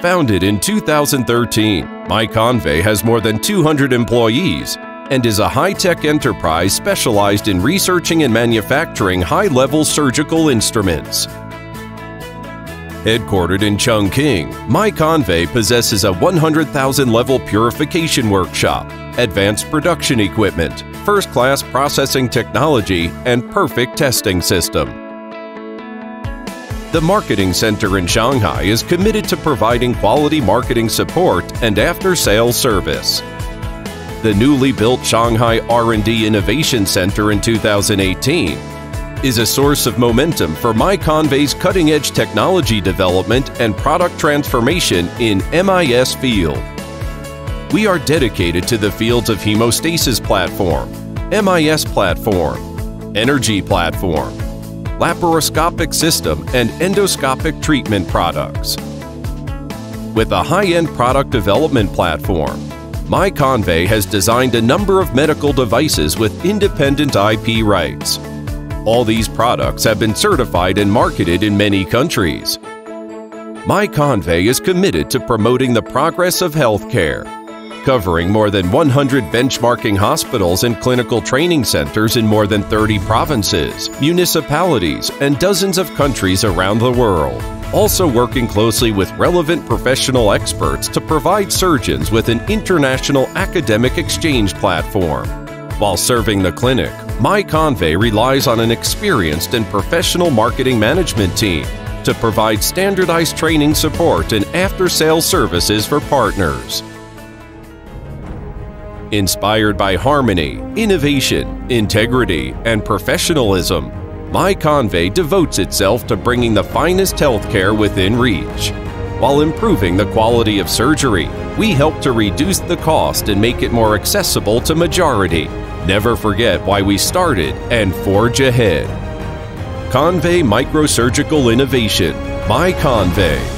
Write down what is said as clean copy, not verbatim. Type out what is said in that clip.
Founded in 2013, Miconvey has more than 200 employees and is a high-tech enterprise specialized in researching and manufacturing high-level surgical instruments. Headquartered in Chongqing, Miconvey possesses a 100,000-level purification workshop, advanced production equipment, first-class processing technology, and perfect testing system. The Marketing Center in Shanghai is committed to providing quality marketing support and after-sales service. The newly built Shanghai R&D Innovation Center in 2018 is a source of momentum for Miconvey's cutting-edge technology development and product transformation in MIS field. We are dedicated to the fields of hemostasis platform, MIS platform, energy platform, laparoscopic system, and endoscopic treatment products. With a high-end product development platform, Miconvey has designed a number of medical devices with independent IP rights. All these products have been certified and marketed in many countries. Miconvey is committed to promoting the progress of healthcare, covering more than 100 benchmarking hospitals and clinical training centers in more than 30 provinces, municipalities, and dozens of countries around the world. Also working closely with relevant professional experts to provide surgeons with an international academic exchange platform. While serving the clinic, Miconvey relies on an experienced and professional marketing management team to provide standardized training support and after-sales services for partners. Inspired by harmony, innovation, integrity, and professionalism, Miconvey devotes itself to bringing the finest healthcare within reach. While improving the quality of surgery, we help to reduce the cost and make it more accessible to majority. Never forget why we started and forge ahead. Convey Microsurgical Innovation, Miconvey.